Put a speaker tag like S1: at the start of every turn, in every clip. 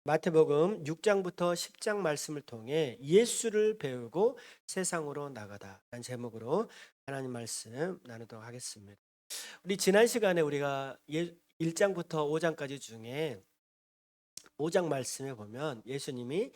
S1: 마태복음 6장부터 10장 말씀을 통해 예수를 배우고 세상으로 나가다 라는 제목으로 하나님 말씀 나누도록 하겠습니다. 우리 지난 시간에 우리가 1장부터 5장까지 중에 5장 말씀에 보면 예수님이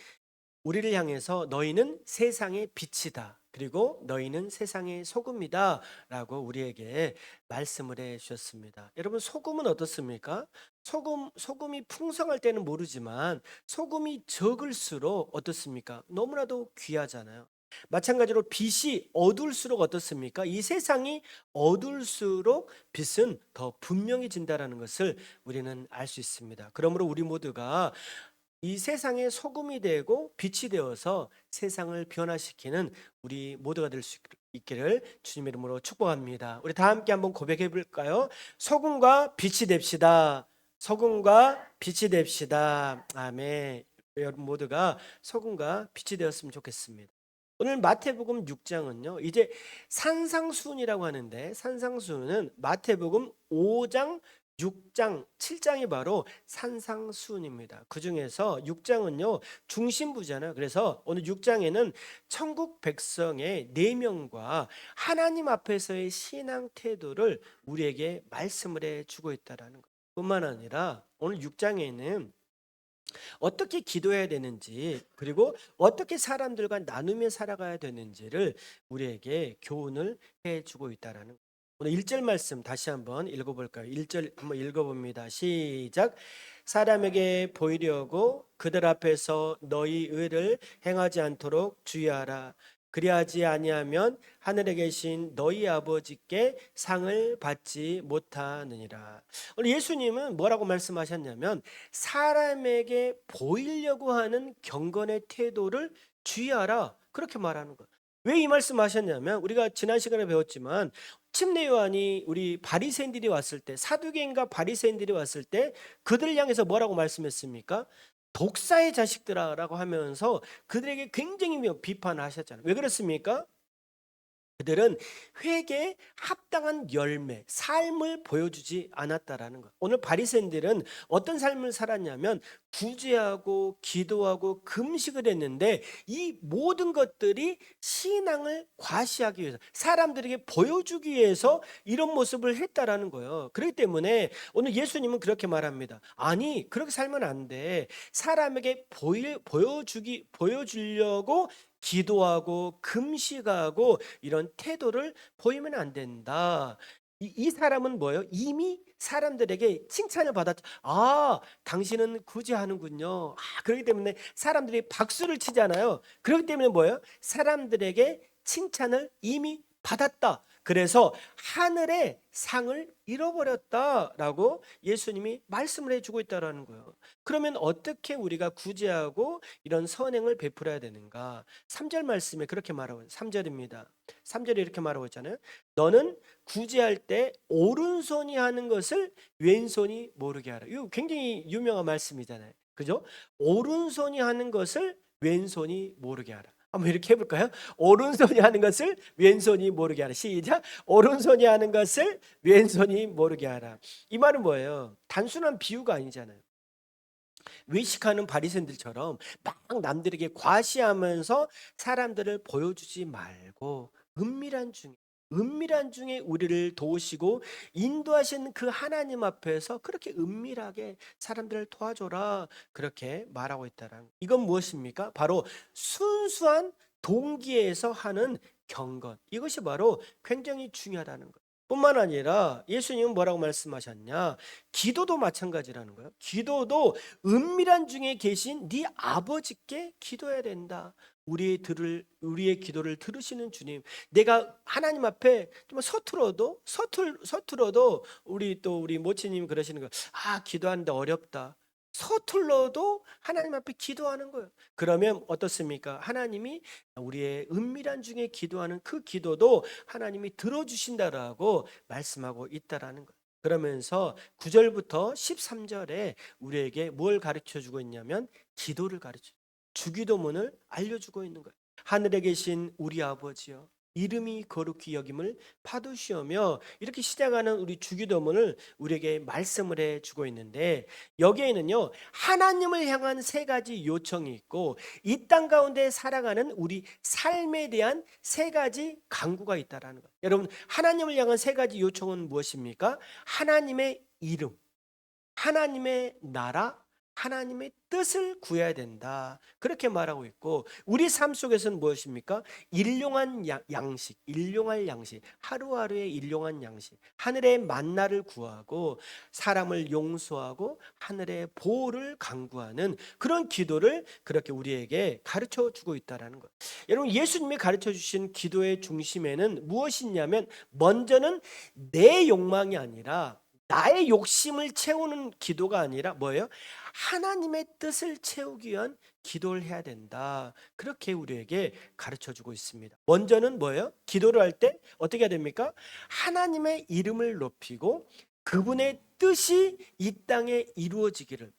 S1: 우리를 향해서 너희는 세상의 빛이다. 그리고 너희는 세상의 소금이다. 라고 우리에게 말씀을 해 주셨습니다. 여러분, 소금은 어떻습니까? 소금이 풍성할 때는 모르지만 소금이 적을수록 어떻습니까? 너무나도 귀하잖아요. 마찬가지로 빛이 어두울수록 어떻습니까? 이 세상이 어두울수록 빛은 더 분명해진다라는 것을 우리는 알 수 있습니다. 그러므로 우리 모두가 이 세상의 소금이 되고 빛이 되어서 세상을 변화시키는 우리 모두가 될 수 있기를 주님의 이름으로 축복합니다. 우리 다 함께 한번 고백해 볼까요? 소금과 빛이 됩시다. 소금과 빛이 됩시다. 아멘. 여러분 모두가 소금과 빛이 되었으면 좋겠습니다. 오늘 마태복음 6장은요. 이제 산상수훈이라고 하는데 산상수훈은 마태복음 5장 6장, 7장이 바로 산상수훈입니다. 그 중에서 6장은요, 중심부잖아요. 그래서 오늘 6장에는 천국 백성의 4명과 하나님 앞에서의 신앙 태도를 우리에게 말씀을 해주고 있다는 것. 뿐만 아니라 오늘 6장에는 어떻게 기도해야 되는지 그리고 어떻게 사람들과 나누며 살아가야 되는지를 우리에게 교훈을 해주고 있다는 것. 오늘 1절 말씀 다시 한번 읽어볼까요? 1절 한번 읽어봅니다. 시작. 사람에게 보이려고 그들 앞에서 너희 의를 행하지 않도록 주의하라. 그리하지 아니하면 하늘에 계신 너희 아버지께 상을 받지 못하느니라. 오늘 예수님은 뭐라고 말씀하셨냐면 사람에게 보이려고 하는 경건의 태도를 주의하라. 그렇게 말하는 거예요. 왜 이 말씀하셨냐면 우리가 지난 시간에 배웠지만 침례 요한이 우리 바리새인들이 왔을 때 사두개인과 바리새인들이 왔을 때 그들을 향해서 뭐라고 말씀했습니까? 독사의 자식들아라고 하면서 그들에게 굉장히 비판을 하셨잖아요. 왜 그렇습니까? 그들은 회개에 합당한 열매, 삶을 보여주지 않았다라는 것. 오늘 바리새인들은 어떤 삶을 살았냐면 구제하고 기도하고 금식을 했는데 이 모든 것들이 신앙을 과시하기 위해서 사람들에게 보여주기 위해서 이런 모습을 했다라는 거예요. 그렇기 때문에 오늘 예수님은 그렇게 말합니다. 아니, 그렇게 살면 안 돼. 사람에게 보여주려고 기도하고 금식하고 이런 태도를 보이면 안 된다. 이 사람은 뭐예요? 이미 사람들에게 칭찬을 받았죠. 아, 당신은 구제하는군요. 그렇기 때문에 사람들이 박수를 치잖아요. 그렇기 때문에 뭐예요? 사람들에게 칭찬을 이미 받았다. 그래서 하늘의 상을 잃어버렸다라고 예수님이 말씀을 해주고 있다라는 거예요. 그러면 어떻게 우리가 구제하고 이런 선행을 베풀어야 되는가? 3절 말씀에 그렇게 말하고 있어요. 3절입니다. 3절에 이렇게 말하고 있잖아요. 너는 구제할 때 오른손이 하는 것을 왼손이 모르게 하라. 이거 굉장히 유명한 말씀이잖아요. 그죠? 오른손이 하는 것을 왼손이 모르게 하라. 한번 이렇게 해볼까요? 오른손이 하는 것을 왼손이 모르게 하라. 시작. 오른손이 하는 것을 왼손이 모르게 하라. 이 말은 뭐예요? 단순한 비유가 아니잖아요. 외식하는 바리새인들처럼 막 남들에게 과시하면서 사람들을 보여주지 말고 은밀한 중에 우리를 도우시고 인도하신 그 하나님 앞에서 그렇게 은밀하게 사람들을 도와줘라 그렇게 말하고 있다는 이건 무엇입니까? 바로 순수한 동기에서 하는 경건, 이것이 바로 굉장히 중요하다는 것. 뿐만 아니라 예수님은 뭐라고 말씀하셨냐? 기도도 마찬가지라는 거예요. 기도도 은밀한 중에 계신 네 아버지께 기도해야 된다. 우리의 기도를 들으시는 주님. 내가 하나님 앞에 좀 서툴어도 우리 모치님 그러시는 거. 기도하는데 어렵다. 서툴러도 하나님 앞에 기도하는 거예요. 그러면 어떻습니까? 하나님이 우리의 은밀한 중에 기도하는 그 기도도 하나님이 들어주신다라고 말씀하고 있다라는 거예요. 그러면서 9절부터 13절에 우리에게 뭘 가르쳐 주고 있냐면 기도를 가르쳐 주기도문을 알려주고 있는 거예요. 하늘에 계신 우리 아버지요, 이름이 거룩히 여김을 받으시오며 이렇게 시작하는 우리 주기도문을 우리에게 말씀을 해주고 있는데 여기에는요 하나님을 향한 세 가지 요청이 있고 이 땅 가운데 살아가는 우리 삶에 대한 세 가지 간구가 있다라는 거예요. 여러분 하나님을 향한 세 가지 요청은 무엇입니까? 하나님의 이름, 하나님의 나라, 하나님의 뜻을 구해야 된다. 그렇게 말하고 있고 우리 삶 속에서는 무엇입니까? 일용할 양식, 하루하루의 일용할 양식, 하늘의 만나를 구하고 사람을 용서하고 하늘의 보호를 간구하는 그런 기도를 그렇게 우리에게 가르쳐 주고 있다는 것. 여러분 예수님이 가르쳐 주신 기도의 중심에는 무엇이 있냐면 먼저는 내 욕망이 아니라 나의 욕심을 채우는 기도가 아니라 뭐예요? 하나님의 뜻을 채우기 위한 기도를 해야 된다. 그렇게 우리에게 가르쳐 주고 있습니다. 먼저는 뭐예요? 기도를 할 때 어떻게 해야 됩니까? 하나님의 이름을 높이고 그분의 뜻이 이 땅에 이루어지기를,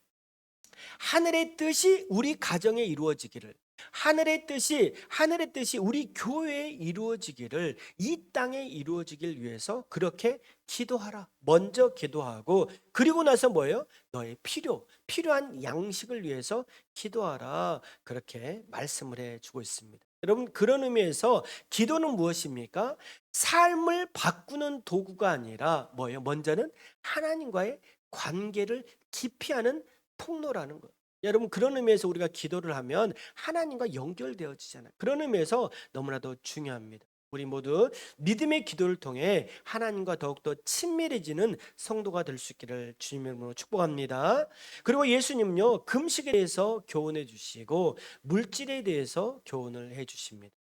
S1: 하늘의 뜻이 우리 가정에 이루어지기를, 하늘의 뜻이 우리 교회에 이루어지기를, 이 땅에 이루어지길 위해서 그렇게 기도하라. 먼저 기도하고 그리고 나서 뭐예요? 너의 필요한 양식을 위해서 기도하라. 그렇게 말씀을 해주고 있습니다. 여러분 그런 의미에서 기도는 무엇입니까? 삶을 바꾸는 도구가 아니라 뭐예요? 먼저는 하나님과의 관계를 깊이 하는 통로라는 거예요. 여러분 그런 의미에서 우리가 기도를 하면 하나님과 연결되어지잖아요. 그런 의미에서 너무나도 중요합니다. 우리 모두 믿음의 기도를 통해 하나님과 더욱더 친밀해지는 성도가 될 수 있기를 주님의 이름으로 축복합니다. 그리고 예수님은요 금식에 대해서 교훈해 주시고 물질에 대해서 교훈을 해 주십니다.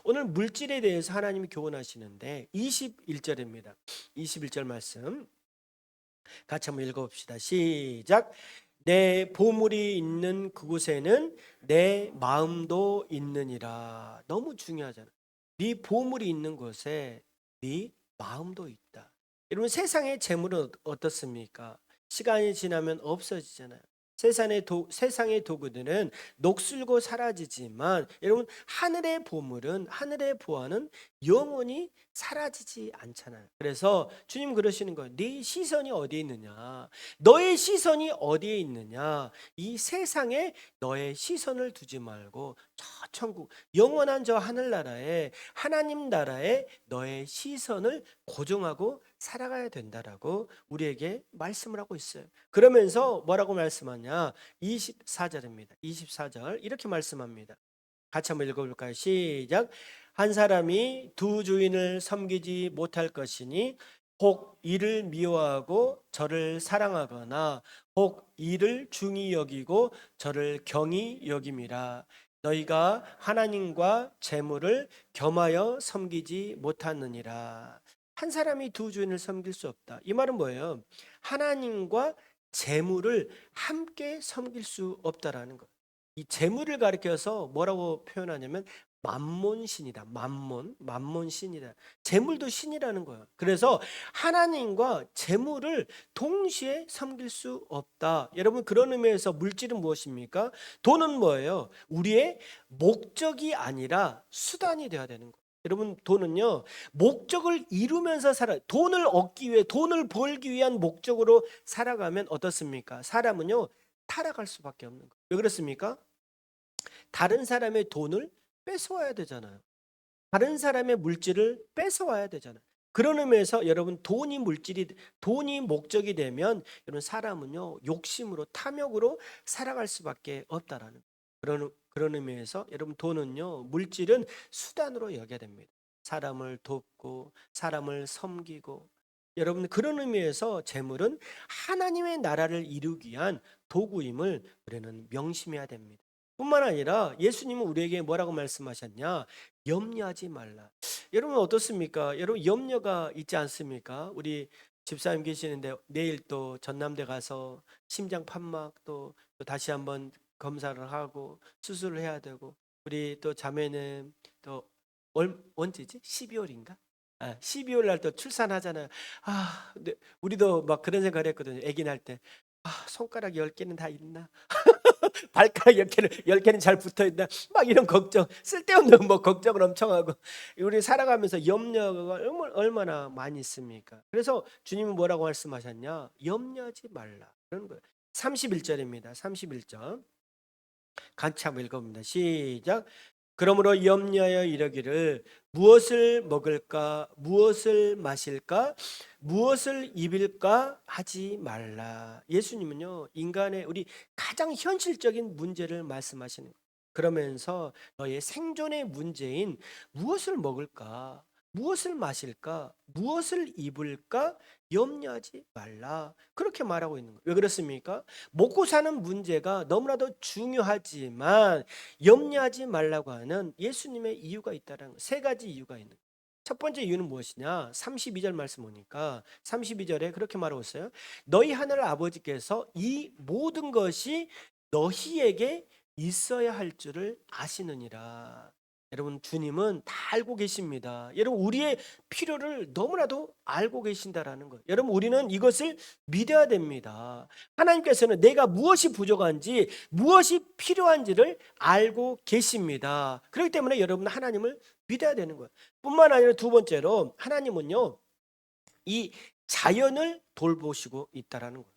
S1: 오늘 물질에 대해서 하나님이 교훈하시는데 21절입니다. 21절 말씀 같이 한번 읽어봅시다. 시작. 내 보물이 있는 그곳에는 내 마음도 있느니라. 너무 중요하잖아. 네 보물이 있는 곳에 네 마음도 있다. 여러분 세상의 재물은 어떻습니까? 시간이 지나면 없어지잖아요. 세상의 도구들은 녹슬고 사라지지만 여러분 하늘의 보물은, 하늘의 보화는 영원히 사라지지 않잖아요. 그래서 주님 그러시는 거예요. 네 시선이 어디에 있느냐? 너의 시선이 어디에 있느냐? 이 세상에 너의 시선을 두지 말고 저 천국, 영원한 저 하늘나라에, 하나님 나라에 너의 시선을 고정하고 살아가야 된다라고 우리에게 말씀을 하고 있어요. 그러면서 뭐라고 말씀하냐? 24절입니다. 24절 이렇게 말씀합니다. 같이 한번 읽어볼까요? 시작. 한 사람이 두 주인을 섬기지 못할 것이니 혹 이를 미워하고 저를 사랑하거나 혹 이를 중히 여기고 저를 경히 여김이라. 너희가 하나님과 재물을 겸하여 섬기지 못하느니라. 한 사람이 두 주인을 섬길 수 없다. 이 말은 뭐예요? 하나님과 재물을 함께 섬길 수 없다라는 것. 이 재물을 가리켜서 뭐라고 표현하냐면 만몬신이다. 만몬신이다. 재물도 신이라는 거예요. 그래서 하나님과 재물을 동시에 섬길 수 없다. 여러분 그런 의미에서 물질은 무엇입니까? 돈은 뭐예요? 우리의 목적이 아니라 수단이 되어야 되는 거예요. 여러분 돈은요 목적을 이루면서 돈을 얻기 위해, 돈을 벌기 위한 목적으로 살아가면 어떻습니까? 사람은요 타락할 수밖에 없는 거예요. 왜 그렇습니까? 다른 사람의 돈을 뺏어와야 되잖아요. 다른 사람의 물질을 뺏어와야 되잖아요. 그런 의미에서 여러분 돈이 목적이 되면 여러분 사람은요 욕심으로, 탐욕으로 살아갈 수밖에 없다라는 그런 의미에서 여러분 돈은요 물질은 수단으로 여겨야 됩니다. 사람을 돕고 사람을 섬기고, 여러분 그런 의미에서 재물은 하나님의 나라를 이루기 위한 도구임을 우리는 명심해야 됩니다. 뿐만 아니라 예수님은 우리에게 뭐라고 말씀하셨냐? 염려하지 말라. 여러분 어떻습니까? 여러분 염려가 있지 않습니까? 우리 집사님 계시는데 내일 또 전남대 가서 심장 판막 또 다시 한번 검사를 하고 수술을 해야 되고, 우리 또 자매는 또 언제지? 12월인가? 12월 날 또 출산하잖아요. 근데 우리도 막 그런 생각을 했거든요. 아기 날 때. 손가락 10개는 다 있나? 발가락 10개는 잘 붙어있나 막 이런 걱정, 쓸데없는 뭐 걱정을 엄청 하고 우리 살아가면서 염려가 얼마나 많이 있습니까? 그래서 주님은 뭐라고 말씀하셨냐? 염려하지 말라 그런 거예요. 31절입니다. 31절 같이 한번 읽어봅니다. 시작. 그러므로 염려하여 이르기를 무엇을 먹을까 무엇을 마실까 무엇을 입을까 하지 말라. 예수님은요 인간의 우리 가장 현실적인 문제를 말씀하시는 거예요. 그러면서 너의 생존의 문제인 무엇을 먹을까 무엇을 마실까 무엇을 입을까 염려하지 말라 그렇게 말하고 있는 거예요. 왜 그렇습니까? 먹고 사는 문제가 너무나도 중요하지만 염려하지 말라고 하는 예수님의 이유가 있다는 거. 세 가지 이유가 있는 거예요. 첫 번째 이유는 무엇이냐? 32절 말씀 보니까 32절에 그렇게 말하고 있어요. 너희 하늘 아버지께서 이 모든 것이 너희에게 있어야 할 줄을 아시느니라. 여러분 주님은 다 알고 계십니다. 여러분 우리의 필요를 너무나도 알고 계신다라는 거예요. 여러분 우리는 이것을 믿어야 됩니다. 하나님께서는 내가 무엇이 부족한지 무엇이 필요한지를 알고 계십니다. 그렇기 때문에 여러분은 하나님을 믿어야 되는 거예요. 뿐만 아니라 두 번째로 하나님은요 이 자연을 돌보시고 있다라는 거예요.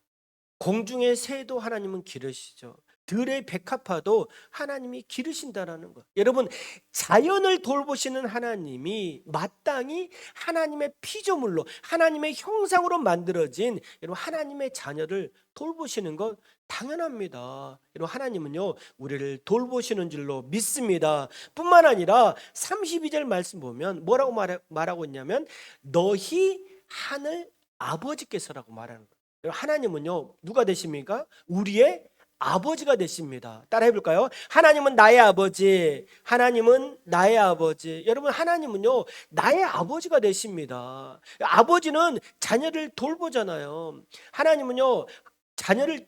S1: 공중의 새도 하나님은 기르시죠. 들의 백합화도 하나님이 기르신다라는 것. 여러분 자연을 돌보시는 하나님이 마땅히 하나님의 피조물로 하나님의 형상으로 만들어진 여러분 하나님의 자녀를 돌보시는 것 당연합니다. 여러분 하나님은요 우리를 돌보시는 줄로 믿습니다. 뿐만 아니라 32절 말씀 보면 뭐라고 말하고 있냐면 너희 하늘 아버지께서라고 말하는 거예요. 하나님은요 누가 되십니까? 우리의 아버지가 되십니다. 따라 해볼까요? 하나님은 나의 아버지. 하나님은 나의 아버지. 여러분 하나님은요 나의 아버지가 되십니다. 아버지는 자녀를 돌보잖아요. 하나님은요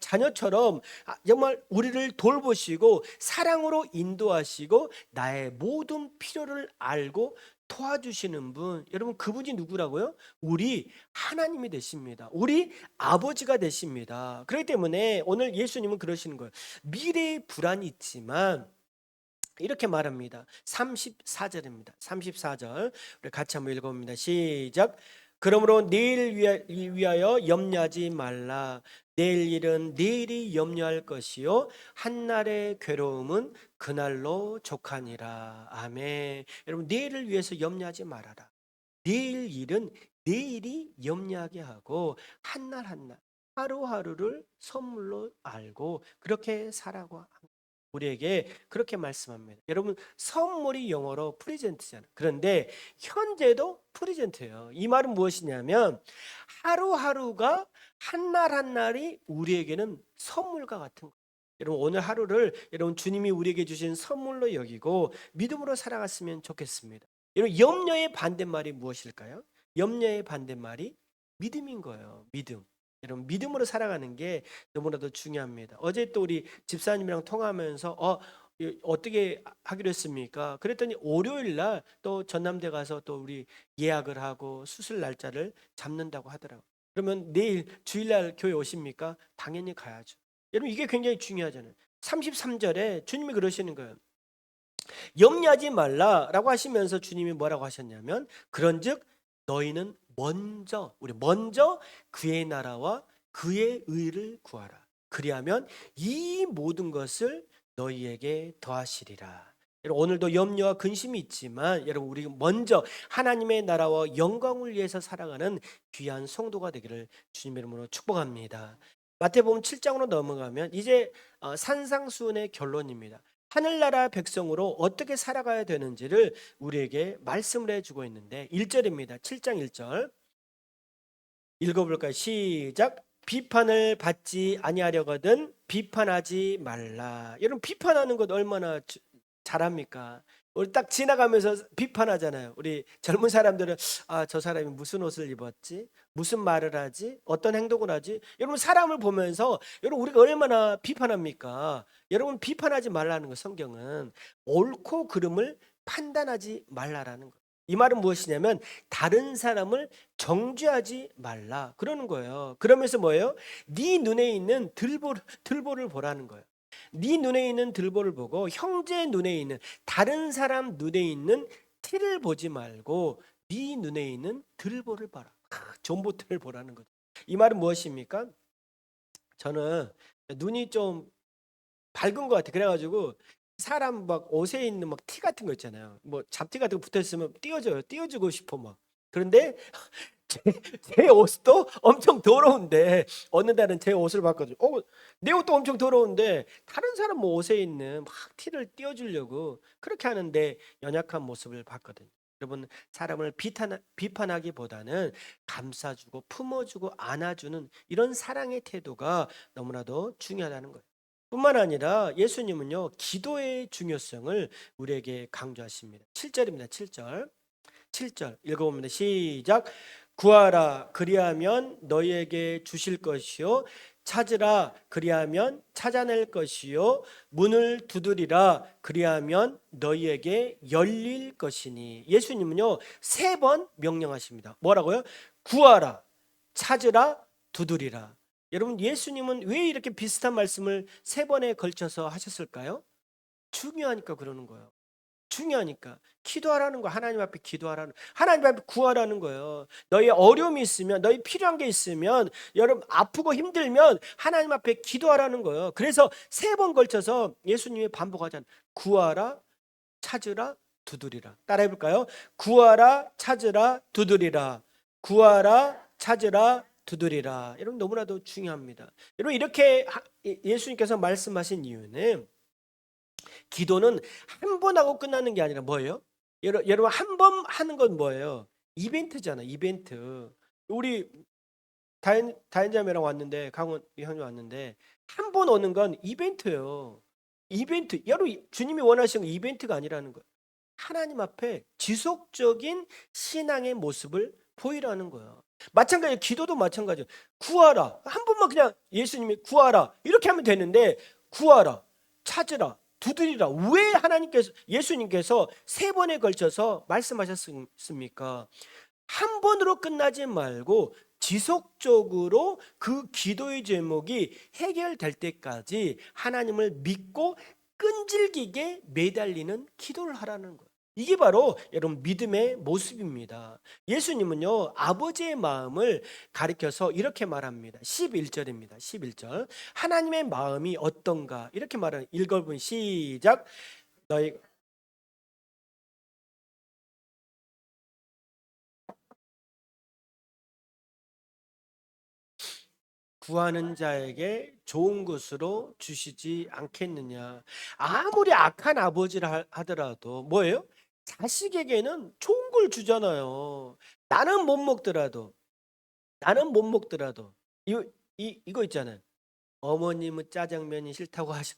S1: 자녀처럼 정말 우리를 돌보시고 사랑으로 인도하시고 나의 모든 필요를 알고 도와주시는 분. 여러분 그분이 누구라고요? 우리 하나님이 되십니다. 우리 아버지가 되십니다. 그렇기 때문에 오늘 예수님은 그러시는 거예요. 미래의 불안이 있지만 이렇게 말합니다. 34절입니다. 34절 우리 같이 한번 읽어봅니다. 시작. 그러므로 내일 위하여 염려하지 말라. 내일 일은 내일이 염려할 것이요 한날의 괴로움은 그날로 족하니라. 아멘. 여러분 내일을 위해서 염려하지 말아라. 내일 일은 내일이 염려하게 하고 한날 한날 하루하루를 선물로 알고 그렇게 살아고 합니다. 우리에게 그렇게 말씀합니다. 여러분 선물이 영어로 프레젠트잖아요. 그런데 현재도 프레젠트예요. 이 말은 무엇이냐면 하루하루가 한날 한날이 우리에게는 선물과 같은 거예요. 여러분 오늘 하루를 여러분 주님이 우리에게 주신 선물로 여기고 믿음으로 살아갔으면 좋겠습니다. 여러분 염려의 반대말이 무엇일까요? 염려의 반대말이 믿음인 거예요. 믿음. 여러분 믿음으로 살아가는 게 너무나도 중요합니다. 어제 또 우리 집사님이랑 통화하면서 어떻게 하기로 했습니까? 그랬더니 월요일 날 또 전남대 가서 또 우리 예약을 하고 수술 날짜를 잡는다고 하더라고요. 그러면 내일 주일날 교회 오십니까? 당연히 가야죠. 여러분 이게 굉장히 중요하잖아요. 33절에 주님이 그러시는 거예요. 염려하지 말라라고 하시면서 주님이 뭐라고 하셨냐면 그런즉 너희는 먼저 그의 나라와 그의 의를 구하라. 그리하면 이 모든 것을 너희에게 더하시리라. 여러분 오늘도 염려와 근심이 있지만 여러분 우리 먼저 하나님의 나라와 영광을 위해서 살아가는 귀한 성도가 되기를 주님의 이름으로 축복합니다. 마태복음 7장으로 넘어가면 이제 산상수훈의 결론입니다. 하늘나라 백성으로 어떻게 살아가야 되는지를 우리에게 말씀을 해주고 있는데 1절입니다. 7장 1절 읽어볼까요? 시작. 비판을 받지 아니하려거든 비판하지 말라. 여러분 비판하는 것 얼마나 잘합니까? 우리 딱 지나가면서 비판하잖아요. 우리 젊은 사람들은 저 사람이 무슨 옷을 입었지? 무슨 말을 하지? 어떤 행동을 하지? 여러분 사람을 보면서 여러분 우리가 얼마나 비판합니까? 여러분 비판하지 말라는 거 성경은 옳고 그름을 판단하지 말라라는 거. 이 말은 무엇이냐면 다른 사람을 정죄하지 말라 그러는 거예요. 그러면서 뭐예요? 네 눈에 있는 들보를 보라는 거예요. 네 눈에 있는 들보를 보고 형제 눈에 있는 다른 사람 눈에 있는 티를 보지 말고 네 눈에 있는 들보를 봐라. 존보트를 보라는 거죠. 이 말은 무엇입니까? 저는 눈이 좀 밝은 것 같아. 그래가지고 사람 막 옷에 있는 막 티 같은 거 있잖아요. 뭐 잡티 같은 거 붙어 있으면 띄워줘요. 띄워주고 싶어 막. 그런데 제 옷도 엄청 더러운데 어느 날은 제 옷을 봤거든요. 내 옷도 엄청 더러운데 다른 사람 뭐 옷에 있는 막 티를 띄워주려고 그렇게 하는데 연약한 모습을 봤거든요. 여러분, 사람을 비판하기보다는 감싸주고 품어주고 안아주는 이런 사랑의 태도가 너무나도 중요하다는 거예요. 뿐만 아니라 예수님은요, 기도의 중요성을 우리에게 강조하십니다. 7절입니다. 7절. 7절 읽어봅니다. 시작. 구하라 그리하면 너희에게 주실 것이요 찾으라 그리하면 찾아낼 것이요 문을 두드리라 그리하면 너희에게 열릴 것이니. 예수님은요 3번 명령하십니다. 뭐라고요? 구하라, 찾으라, 두드리라. 여러분, 예수님은 왜 이렇게 비슷한 말씀을 3번에 걸쳐서 하셨을까요? 중요하니까 그러는 거예요. 중요하니까 기도하라는 거. 하나님 앞에 기도하라는, 하나님 앞에 구하라는 거예요. 너희 어려움이 있으면, 너희 필요한 게 있으면, 여러분 아프고 힘들면 하나님 앞에 기도하라는 거예요. 그래서 3번 걸쳐서 예수님이 반복하잖아요. 구하라, 찾으라, 두드리라. 따라해 볼까요? 구하라, 찾으라, 두드리라. 구하라, 찾으라, 두드리라. 여러분, 너무나도 중요합니다. 여러분, 이렇게 예수님께서 말씀하신 이유는, 기도는 한 번 하고 끝나는 게 아니라 뭐예요? 여러분, 한 번 하는 건 뭐예요? 이벤트잖아, 이벤트. 우리 다인자매랑 왔는데, 강원 형님 왔는데 한 번 오는 건 이벤트예요. 이벤트. 여러분, 주님이 원하시는 건 이벤트가 아니라는 거예요. 하나님 앞에 지속적인 신앙의 모습을 보이라는 거예요. 마찬가지로 기도도 마찬가지예요. 구하라. 한 번만 그냥 예수님이 구하라 이렇게 하면 되는데, 구하라, 찾으라, 두드리라. 왜 하나님께서, 예수님께서 3번에 걸쳐서 말씀하셨습니까? 한 번으로 끝나지 말고 지속적으로 그 기도의 제목이 해결될 때까지 하나님을 믿고 끈질기게 매달리는 기도를 하라는 거예요. 이게 바로 여러분 믿음의 모습입니다. 예수님은요 아버지의 마음을 가리켜서 이렇게 말합니다. 11절입니다. 11절. 하나님의 마음이 어떤가 이렇게 말하는, 읽어본 시작. 너희 구하는 자에게 좋은 것으로 주시지 않겠느냐. 아무리 악한 아버지라 하더라도 뭐예요? 자식에게는 좋은 걸 주잖아요. 나는 못 먹더라도, 나는 못 먹더라도 이거 있잖아요. 어머님은 짜장면이 싫다고 하셔.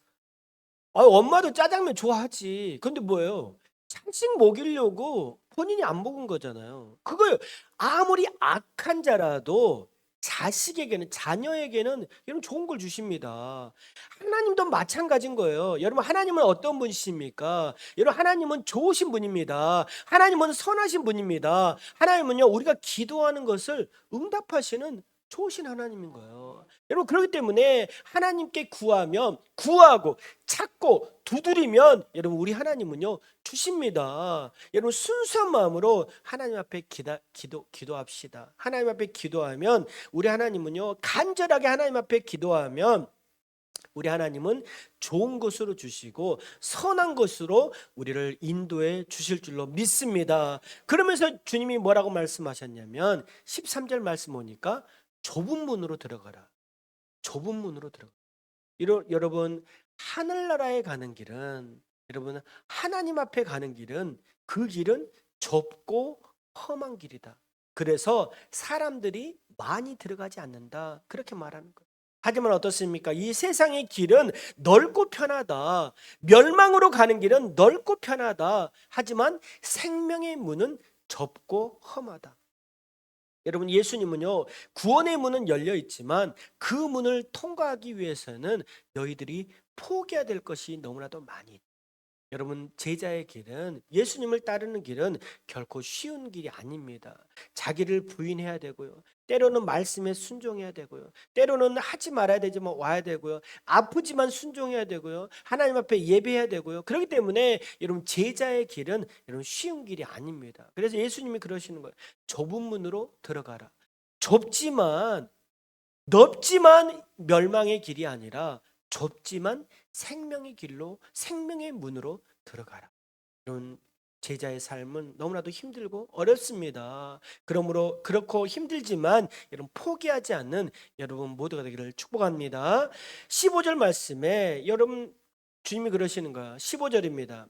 S1: 엄마도 짜장면 좋아하지. 근데 뭐예요? 자식 먹이려고 본인이 안 먹은 거잖아요. 그거요. 아무리 악한 자라도 자식에게는, 자녀에게는 여러분 좋은 걸 주십니다. 하나님도 마찬가지인 거예요. 여러분, 하나님은 어떤 분이십니까? 여러분, 하나님은 좋으신 분입니다. 하나님은 선하신 분입니다. 하나님은요 우리가 기도하는 것을 응답하시는 좋으신 하나님인 거예요. 여러분, 그렇기 때문에 하나님께 구하면, 구하고 찾고 두드리면 여러분 우리 하나님은요 주십니다. 여러분, 순수한 마음으로 하나님 앞에 기도합시다. 하나님 앞에 기도하면 우리 하나님은요, 간절하게 하나님 앞에 기도하면 우리 하나님은 좋은 것으로 주시고 선한 것으로 우리를 인도해 주실 줄로 믿습니다. 그러면서 주님이 뭐라고 말씀하셨냐면 13절 말씀 보니까 좁은 문으로 들어가라. 좁은 문으로 들어가. 여러분, 하늘나라에 가는 길은, 여러분 하나님 앞에 가는 길은, 그 길은 좁고 험한 길이다. 그래서 사람들이 많이 들어가지 않는다. 그렇게 말하는 거예요. 하지만 어떻습니까? 이 세상의 길은 넓고 편하다. 멸망으로 가는 길은 넓고 편하다. 하지만 생명의 문은 좁고 험하다. 여러분, 예수님은요 구원의 문은 열려 있지만 그 문을 통과하기 위해서는 너희들이 포기해야 될 것이 너무나도 많이 있다. 여러분, 제자의 길은, 예수님을 따르는 길은 결코 쉬운 길이 아닙니다. 자기를 부인해야 되고요. 때로는 말씀에 순종해야 되고요. 때로는 하지 말아야 되지만 와야 되고요. 아프지만 순종해야 되고요. 하나님 앞에 예배해야 되고요. 그렇기 때문에 여러분, 제자의 길은 여러분 쉬운 길이 아닙니다. 그래서 예수님이 그러시는 거예요. 좁은 문으로 들어가라. 좁지만, 넓지만 멸망의 길이 아니라 좁지만 생명의 길로, 생명의 문으로 들어가라. 이런 제자의 삶은 너무나도 힘들고 어렵습니다. 그러므로 그렇고 힘들지만 여러분, 포기하지 않는 여러분 모두가 되기를 축복합니다. 15절 말씀에 여러분, 주님이 그러시는 거야. 15절입니다.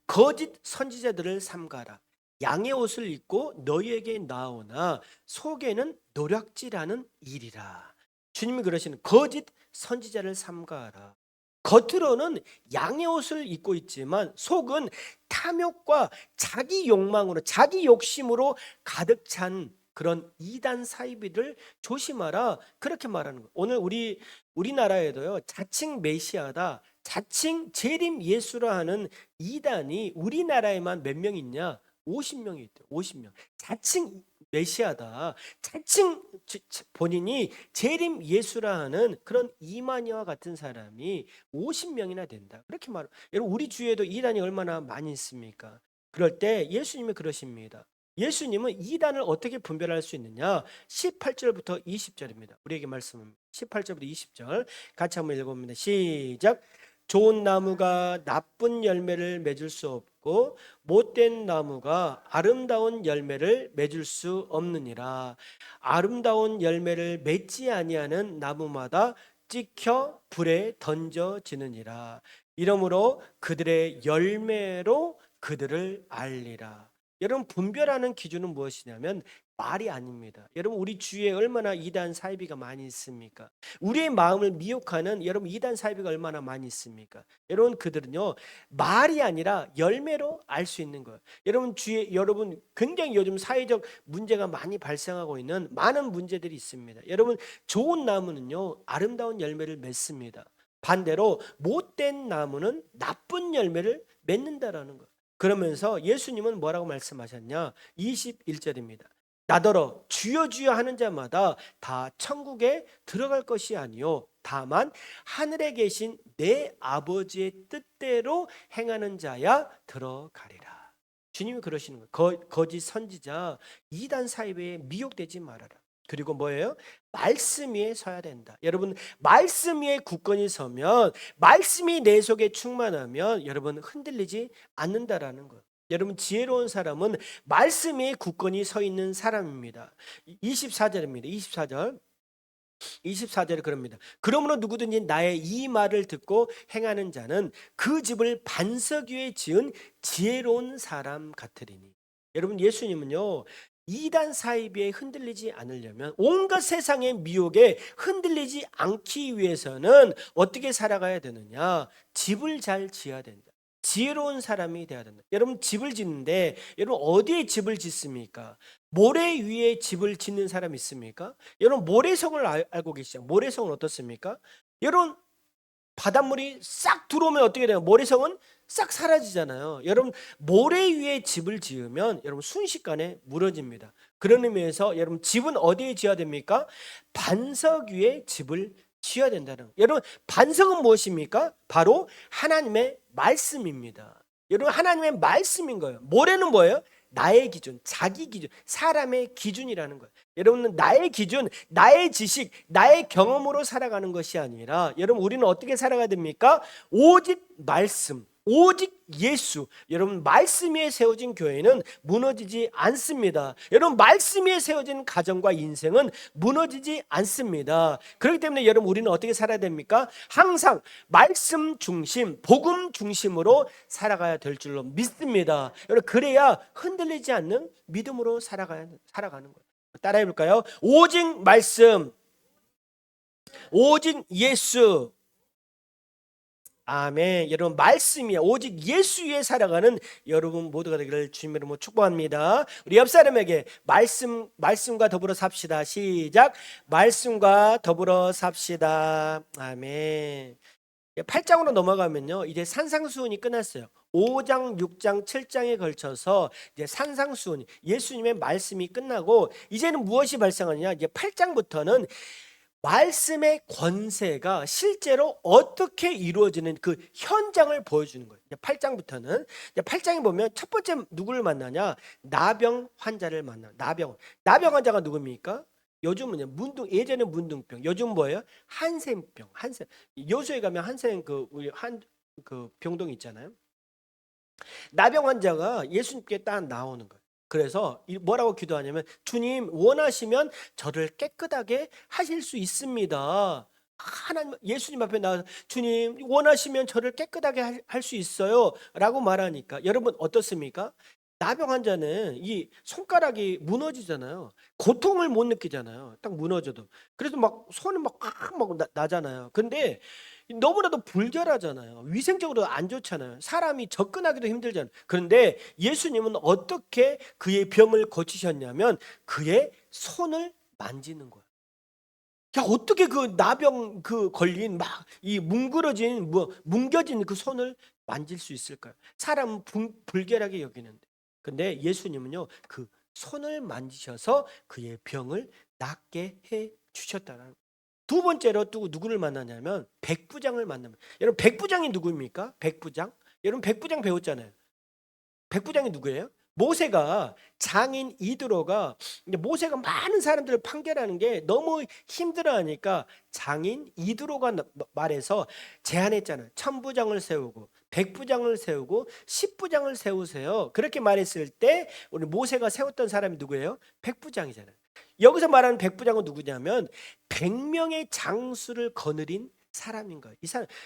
S1: 거짓 선지자들을 삼가라. 양의 옷을 입고 너희에게 나오나 속에는 노략질하는 일이라. 주님이 그러시는, 거짓 선지자를 삼가라. 겉으로는 양의 옷을 입고 있지만 속은 탐욕과 자기 욕망으로, 자기 욕심으로 가득 찬 그런 이단 사이비를 조심하라, 그렇게 말하는 거예요. 오늘 우리나라에도요, 자칭 메시아다, 자칭 재림 예수라 하는 이단이 우리나라에만 몇 명 있냐? 50명이 있대요. 50명. 자칭 메시아다, 자칭 본인이 재림 예수라 하는 그런 이만희와 같은 사람이 50명이나 된다, 그렇게 말해요. 여러분, 우리 주위에도 이단이 얼마나 많이 있습니까? 그럴 때 예수님이 그러십니다. 예수님은 이단을 어떻게 분별할 수 있느냐? 18절부터 20절입니다. 우리에게 말씀은 18절부터 20절 같이 한번 읽어봅니다. 시작. 좋은 나무가 나쁜 열매를 맺을 수 없고 못된 나무가 아름다운 열매를 맺을 수 없느니라. 아름다운 열매를 맺지 아니하는 나무마다 찍혀 불에 던져지느니라. 이러므로 그들의 열매로 그들을 알리라. 여러분, 분별하는 기준은 무엇이냐면 말이 아닙니다. 여러분, 우리 주위에 얼마나 이단 사이비가 많이 있습니까? 우리의 마음을 미혹하는 여러분 이단 사이비가 얼마나 많이 있습니까? 여러분, 그들은요, 말이 아니라 열매로 알 수 있는 거예요. 여러분 주위에, 여러분 굉장히 요즘 사회적 문제가 많이 발생하고 있는 많은 문제들이 있습니다. 여러분, 좋은 나무는요, 아름다운 열매를 맺습니다. 반대로 못된 나무는 나쁜 열매를 맺는다라는 거예요. 그러면서 예수님은 뭐라고 말씀하셨냐? 21절입니다. 나더러 주여 주여 하는 자마다 다 천국에 들어갈 것이 아니요 다만 하늘에 계신 내 아버지의 뜻대로 행하는 자야 들어가리라. 주님이 그러시는 거예요. 거짓 선지자, 이단 사이비에 미혹되지 말아라. 그리고 뭐예요? 말씀 위에 서야 된다. 여러분, 말씀 위에 굳건히 서면, 말씀이 내 속에 충만하면 여러분 흔들리지 않는다라는 거예요. 여러분, 지혜로운 사람은 말씀 위에 굳건히 서 있는 사람입니다. 24절입니다. 24절에 그럽니다. 그러므로 누구든지 나의 이 말을 듣고 행하는 자는 그 집을 반석 위에 지은 지혜로운 사람 같으리니. 여러분, 예수님은요, 이단 사이비에 흔들리지 않으려면, 온갖 세상의 미혹에 흔들리지 않기 위해서는 어떻게 살아가야 되느냐? 집을 잘 지어야 된다. 지혜로운 사람이 되어야 된다. 여러분, 집을 짓는데 여러분 어디에 집을 짓습니까? 모래 위에 집을 짓는 사람 있습니까? 여러분, 모래성을 알고 계시죠? 모래성은 어떻습니까? 여러분, 바닷물이 싹 들어오면 어떻게 돼요? 모래성은 싹 사라지잖아요. 여러분, 모래 위에 집을 지으면 여러분 순식간에 무너집니다. 그런 의미에서 여러분, 집은 어디에 지어야 됩니까? 반석 위에 집을 지어야 된다는 거예요. 여러분, 반석은 무엇입니까? 바로 하나님의 말씀입니다. 여러분, 하나님의 말씀인 거예요. 모래는 뭐예요? 나의 기준, 자기 기준, 사람의 기준이라는 거예요. 여러분은 나의 기준, 나의 지식, 나의 경험으로 살아가는 것이 아니라, 여러분, 우리는 어떻게 살아가야 됩니까? 오직 말씀, 오직 예수. 여러분, 말씀 위에 세워진 교회는 무너지지 않습니다. 여러분, 말씀 위에 세워진 가정과 인생은 무너지지 않습니다. 그렇기 때문에 여러분, 우리는 어떻게 살아야 됩니까? 항상 말씀 중심, 복음 중심으로 살아가야 될 줄로 믿습니다. 여러분, 그래야 흔들리지 않는 믿음으로 살아가는 거예요. 따라해 볼까요? 오직 말씀, 오직 예수. 아멘. 여러분, 말씀이야. 오직 예수 위에 살아가는 여러분 모두가 되기를 주님의 이름으로 축복합니다. 우리 옆 사람에게 말씀과 더불어 삽시다. 시작. 말씀과 더불어 삽시다. 아멘. 8장으로 넘어가면요, 이제 산상수훈이 끝났어요. 5장, 6장, 7장에 걸쳐서 이제 산상수훈, 예수님의 말씀이 끝나고 이제는 무엇이 발생하느냐? 이제 8장부터는 말씀의 권세가 실제로 어떻게 이루어지는 그 현장을 보여주는 거예요. 이제 8장부터는 이제 8장에 보면 첫 번째 누구를 만나냐? 나병 환자를 만나. 나병 환자가 누굽니까? 요즘은 예전에 문둥병, 요즘 뭐예요? 한센병. 여수에 가면 한센 그 우리 한 그 병동 있잖아요. 나병 환자가 예수님께 딱 나오는 거예요. 그래서 뭐라고 기도하냐면, 주님 원하시면 저를 깨끗하게 하실 수 있습니다. 하나님, 예수님 앞에 나와서 주님 원하시면 저를 깨끗하게 할 수 있어요 라고 말하니까, 여러분 어떻습니까? 나병 환자는 이 손가락이 무너지잖아요. 고통을 못 느끼잖아요. 딱 무너져도. 그래서 막 손이 막 나잖아요. 근데 너무나도 불결하잖아요. 위생적으로 안 좋잖아요. 사람이 접근하기도 힘들잖아요. 그런데 예수님은 어떻게 그의 병을 고치셨냐면 그의 손을 만지는 거예요. 야, 어떻게 그 나병 그 걸린 막 이 뭉그러진 뭉겨진 그 손을 만질 수 있을까요? 사람은 불결하게 여기는데. 근데 예수님은요, 그 손을 만지셔서 그의 병을 낫게 해 주셨다는. 두 번째로 또 누구를 만나냐면 백부장을 만납니다. 여러분, 백부장이 누구입니까? 백부장? 여러분, 백부장 배웠잖아요. 백부장이 누구예요? 모세가, 장인 이드로가, 이제 모세가 많은 사람들을 판결하는 게 너무 힘들어하니까 장인 이드로가 말해서 제안했잖아요. 천부장을 세우고 백부장을 세우고 십부장을 세우세요. 그렇게 말했을 때 우리 모세가 세웠던 사람이 누구예요? 백부장이잖아요. 여기서 말하는 백부장은 누구냐면 100명의 장수를 거느린 사람인 거예요.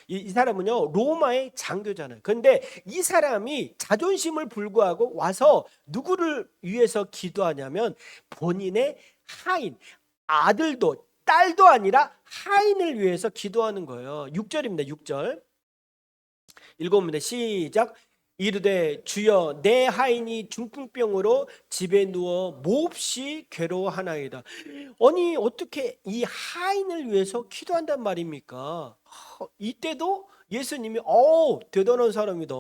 S1: 이 사람은요, 로마의 장교잖아요. 그런데 이 사람이 자존심을 불구하고 와서 누구를 위해서 기도하냐면 본인의 하인, 아들도 딸도 아니라 하인을 위해서 기도하는 거예요. 6절입니다. 6절 읽어봅니다. 시작. 이르되 주여 내 하인이 중풍병으로 집에 누워 몹시 괴로워하나이다. 아니, 어떻게 이 하인을 위해서 기도한단 말입니까? 이때도 예수님이 대단한 사람이다.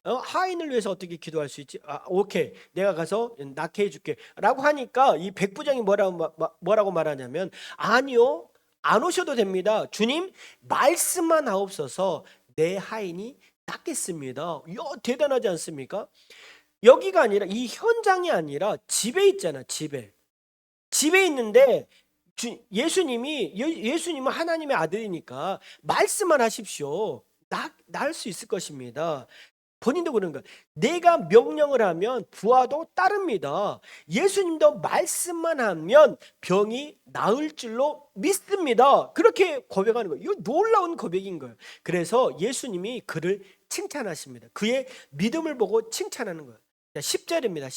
S1: 하인을 위해서 어떻게 기도할 수 있지? 오케이, 내가 가서 낫게 해줄게 라고 하니까 이 백부장이 뭐라고 말하냐면, 아니요, 안 오셔도 됩니다. 주님 말씀만 하옵소서 내 하인이 낫겠습니다. 대단하지 않습니까? 여기가 아니라, 이 현장이 아니라 집에 있잖아. 집에 있는데 예수님은 하나님의 아들이니까 말씀만 하십시오. 나을 수 있을 것입니다. 본인도 그런 거예요. 내가 명령을 하면 부하도 따릅니다. 예수님도 말씀만 하면 병이 나을 줄로 믿습니다. 그렇게 고백하는 거예요. 이거 놀라운 고백인 거예요. 그래서 예수님이 그를 칭찬하십니다. 그의 믿음을 보고 칭찬하는 거예요. 10절입니다.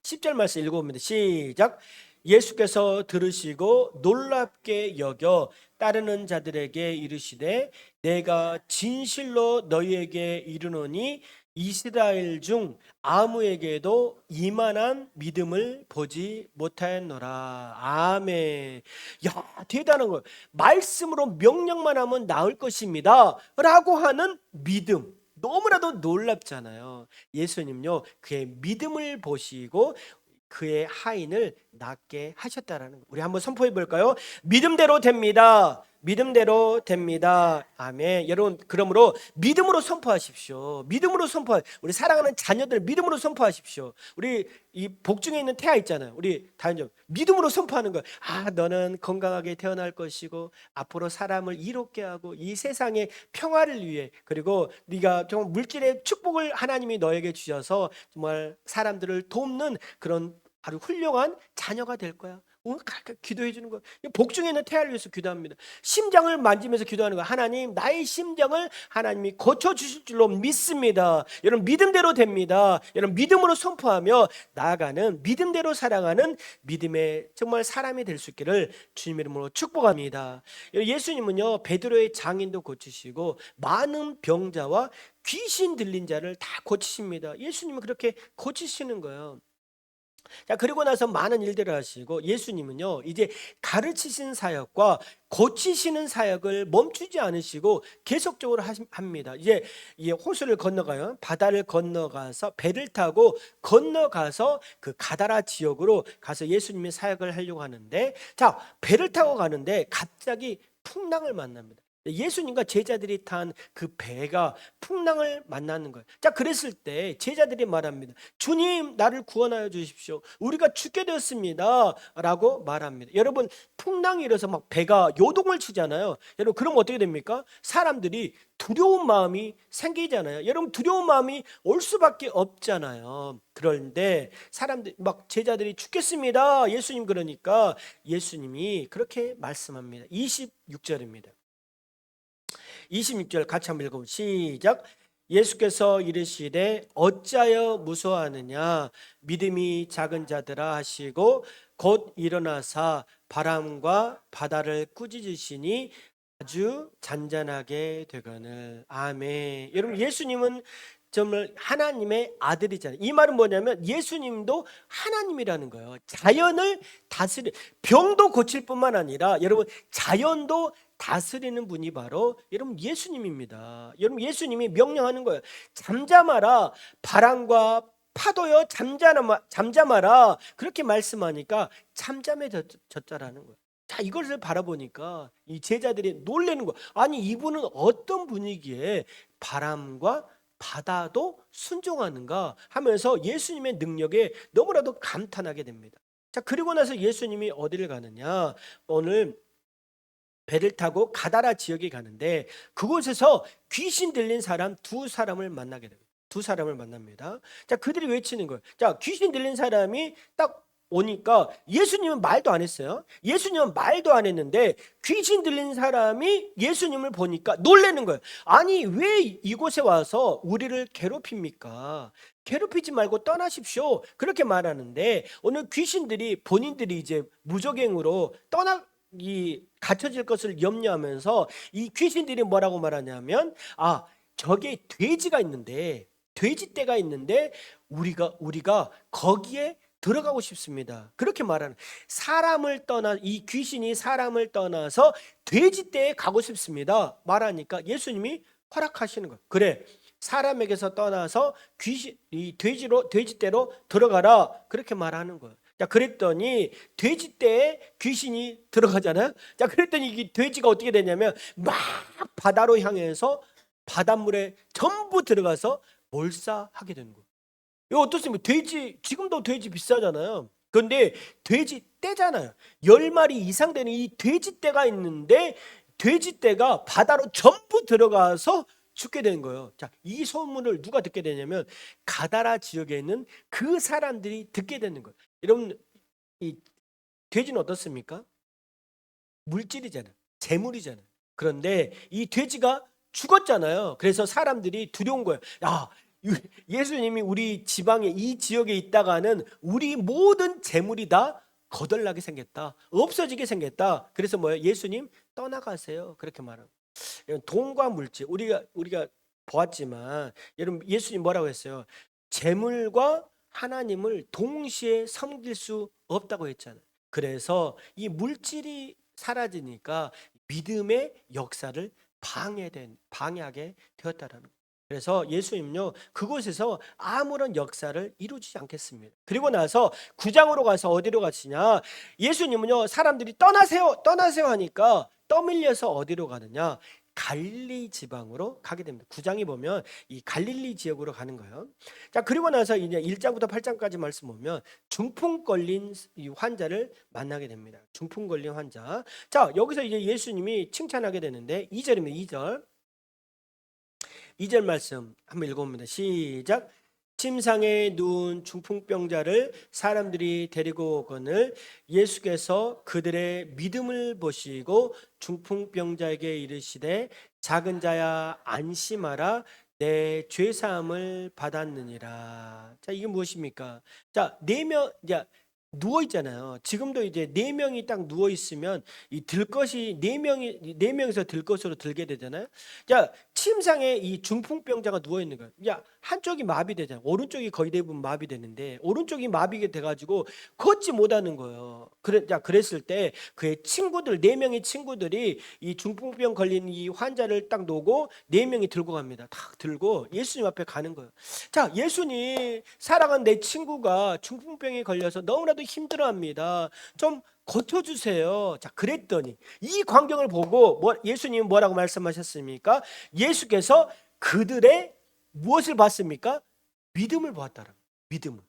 S1: 10절 말씀 읽어봅니다. 시작. 예수께서 들으시고 놀랍게 여겨 따르는 자들에게 이르시되 내가 진실로 너희에게 이르노니 이스라엘 중 아무에게도 이만한 믿음을 보지 못하였노라. 아멘. 야, 대단한 거예요. 말씀으로 명령만 하면 나을 것입니다 라고 하는 믿음, 너무나도 놀랍잖아요. 예수님요, 그의 믿음을 보시고 그의 하인을 낫게 하셨다라는 거. 우리 한번 선포해 볼까요? 믿음대로 됩니다. 믿음대로 됩니다. 아멘. 여러분, 그러므로 믿음으로 선포하십시오. 우리 사랑하는 자녀들 믿음으로 선포하십시오. 우리 이 복중에 있는 태아 있잖아요. 우리 다현정 믿음으로 선포하는 거예요. 너는 건강하게 태어날 것이고 앞으로 사람을 이롭게 하고 이 세상의 평화를 위해, 그리고 네가 정말 물질의 축복을 하나님이 너에게 주셔서 정말 사람들을 돕는 그런 아주 훌륭한 자녀가 될 거야. 기도해 주는 거예요. 복중에 있는 태아를 위해서 기도합니다. 심장을 만지면서 기도하는 거예요. 하나님, 나의 심장을 하나님이 고쳐주실 줄로 믿습니다. 여러분, 믿음대로 됩니다. 여러분, 믿음으로 선포하며 나아가는, 믿음대로 살아가는 믿음의 정말 사람이 될 수 있기를 주님 이름으로 축복합니다. 예수님은요, 베드로의 장인도 고치시고 많은 병자와 귀신 들린 자를 다 고치십니다. 예수님은 그렇게 고치시는 거예요. 자, 그리고 나서 많은 일들을 하시고 예수님은요, 이제 가르치신 사역과 고치시는 사역을 멈추지 않으시고 계속적으로 합니다. 이제 이 호수를 건너가요. 바다를 건너가서 배를 타고 건너가서 그 가다라 지역으로 가서 예수님의 사역을 하려고 하는데, 자, 배를 타고 가는데 갑자기 풍랑을 만납니다. 예수님과 제자들이 탄 그 배가 풍랑을 만나는 거예요. 자, 그랬을 때 제자들이 말합니다. 주님, 나를 구원하여 주십시오. 우리가 죽게 되었습니다. 라고 말합니다. 여러분, 풍랑이 일어서 막 배가 요동을 치잖아요. 여러분, 그럼 어떻게 됩니까? 사람들이 두려운 마음이 생기잖아요. 여러분, 두려운 마음이 올 수밖에 없잖아요. 그런데 사람들 막 제자들이 죽겠습니다. 예수님, 그러니까 예수님이 그렇게 말씀합니다. 26절입니다. 26절 같이 한번 읽어보면 시작. 예수께서 이르시되 어찌하여 무서워하느냐, 믿음이 작은 자들아 하시고 곧 일어나사 바람과 바다를 꾸짖으시니 아주 잔잔하게 되거늘. 아멘. 여러분, 예수님은 정말 하나님의 아들이잖아요. 이 말은 뭐냐면 예수님도 하나님이라는 거예요. 자연을 다스리, 병도 고칠 뿐만 아니라 여러분, 자연도 다스리는 분이 바로 여러분 예수님입니다. 여러분, 예수님이 명령하는 거예요. 잠잠하라, 바람과 파도여 잠잠하라, 그렇게 말씀하니까 잠잠해졌다라는 거예요. 자, 이것을 바라보니까 이 제자들이 놀라는 거예요. 아니, 이분은 어떤 분위기에 바람과 바다도 순종하는가 하면서 예수님의 능력에 너무나도 감탄하게 됩니다. 자, 그리고 나서 예수님이 어디를 가느냐, 오늘 배를 타고 가다라 지역에 가는데 그곳에서 귀신 들린 사람 두 사람을 만나게 됩니다. 두 사람을 만납니다. 자, 그들이 외치는 거예요. 자, 귀신 들린 사람이 딱 오니까 예수님은 말도 안 했어요. 예수님은 말도 안 했는데 귀신 들린 사람이 예수님을 보니까 놀라는 거예요. 아니, 왜 이곳에 와서 우리를 괴롭힙니까? 괴롭히지 말고 떠나십시오. 그렇게 말하는데 오늘 귀신들이 본인들이 이제 무적행으로 이 갇혀질 것을 염려하면서 이 귀신들이 뭐라고 말하냐면, 아, 저게 돼지가 있는데, 돼지떼가 있는데 우리가 거기에 들어가고 싶습니다. 그렇게 말하는, 이 귀신이 사람을 떠나서 돼지떼에 가고 싶습니다 말하니까 예수님이 허락하시는 거예요. 그래, 사람에게서 떠나서 이 돼지떼로 들어가라, 그렇게 말하는 거예요. 자, 그랬더니 돼지떼에 귀신이 들어가잖아요. 자, 그랬더니 이 돼지가 어떻게 되냐면 막 바다로 향해서 바닷물에 전부 들어가서 몰사하게 되는 거예요. 이거 어떻습니까? 지금도 돼지 비싸잖아요. 그런데 돼지 떼잖아요. 10마리 이상 되는 이 돼지 떼가 있는데 돼지떼가 바다로 전부 들어가서 죽게 되는 거예요. 자, 이 소문을 누가 듣게 되냐면 가다라 지역에 있는 그 사람들이 듣게 되는 거예요. 여러분, 이 돼지는 어떻습니까? 물질이잖아요. 재물이잖아요. 그런데 이 돼지가 죽었잖아요. 그래서 사람들이 두려운 거예요. 야, 예수님이 우리 지방에, 이 지역에 있다가는 우리 모든 재물이 다 거덜나게 생겼다, 없어지게 생겼다. 그래서 뭐예요? 예수님 떠나가세요, 그렇게 말하는 거예요. 돈과 물질, 우리가 보았지만 여러분, 예수님 뭐라고 했어요? 재물과 하나님을 동시에 섬길 수 없다고 했잖아요. 그래서 이 물질이 사라지니까 믿음의 역사를 방해하게 되었다라는 거예요. 그래서 예수님요, 그곳에서 아무런 역사를 이루지 않겠습니다. 그리고 나서 9장으로 가서 어디로 가시냐, 예수님은요, 사람들이 떠나세요 하니까 떠밀려서 어디로 가느냐, 갈릴리 지방으로 가게 됩니다. 9장에 보면 이 갈릴리 지역으로 가는 거예요. 자, 그리고 나서 이제 1장부터 8장까지 말씀 보면 중풍 걸린 이 환자를 만나게 됩니다. 중풍 걸린 환자. 자, 여기서 이제 예수님이 칭찬하게 되는데 2절입니다. 2절 말씀 한번 읽어봅니다. 시작. 침상에 누운 중풍병자를 사람들이 데리고 오거늘 예수께서 그들의 믿음을 보시고 중풍병자에게 이르시되 작은 자야 안심하라, 내 죄사함을 받았느니라. 자, 이게 무엇입니까? 자, 누워 있잖아요. 지금도 이제 네 명이 딱 누워 있으면 이 들것이 네 명이서 들것으로 들게 되잖아요. 자, 침상에 이 중풍병자가 누워 있는 거예요. 야, 한쪽이 마비되잖아요. 오른쪽이 거의 대부분 마비되는데 오른쪽이 마비게 돼가지고 걷지 못하는 거예요. 그랬을 때 그의 친구들 네 명의 친구들이 이 중풍병 걸린 이 환자를 딱 놓고 네 명이 들고 갑니다. 딱 들고 예수님 앞에 가는 거예요. 자, 예수님, 사랑하는 내 친구가 중풍병에 걸려서 너무나도 힘들어합니다. 좀 고쳐주세요. 자, 그랬더니 이 광경을 보고 예수님은 뭐라고 말씀하셨습니까? 예수께서 그들의 무엇을 봤습니까? 믿음을 보았다라. 믿음을.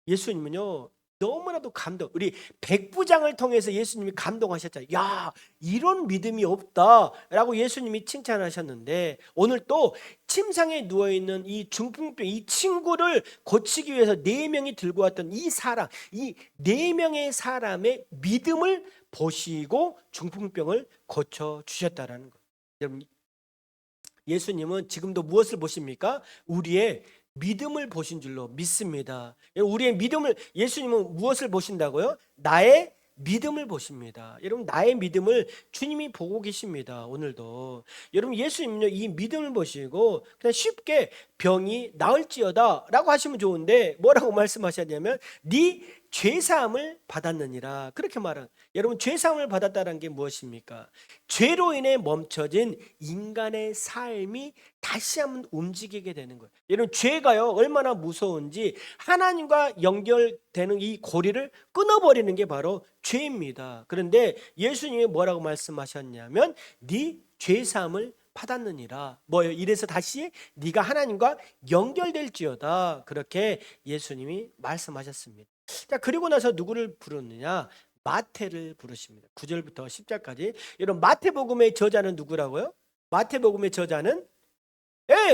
S1: 예수님은요, 너무나도 우리 백부장을 통해서 예수님이 감동하셨잖아요. 야, 이런 믿음이 없다라고 예수님이 칭찬하셨는데, 오늘 또 침상에 누워있는 이 중풍병 이 친구를 고치기 위해서 네 명이 들고 왔던 이 사람, 이 네 명의 사람의 믿음을 보시고 중풍병을 고쳐주셨다라는 거예요. 여러분, 예수님은 지금도 무엇을 보십니까? 우리의 믿음을 보신 줄로 믿습니다. 우리의 믿음을, 예수님은 무엇을 보신다고요? 나의 믿음을 보십니다. 여러분, 나의 믿음을 주님이 보고 계십니다. 오늘도. 여러분, 예수님은요, 이 믿음을 보시고 그냥 쉽게 병이 나을지어다 라고 하시면 좋은데, 뭐라고 말씀하셨냐면 네 죄사함을 받았느니라, 그렇게 말한. 여러분, 죄사함을 받았다는 게 무엇입니까? 죄로 인해 멈춰진 인간의 삶이 다시 한번 움직이게 되는 거예요. 여러분, 죄가요 얼마나 무서운지, 하나님과 연결되는 이 고리를 끊어버리는 게 바로 죄입니다. 그런데 예수님이 뭐라고 말씀하셨냐면 네 죄사함을 받았느니라. 뭐예요? 이래서 다시 네가 하나님과 연결될지어다, 그렇게 예수님이 말씀하셨습니다. 자, 그리고 나서 누구를 부르느냐? 마태를 부르십니다. 9절부터 10절까지. 여러분, 마태복음의 저자는 누구라고요? 마태복음의 저자는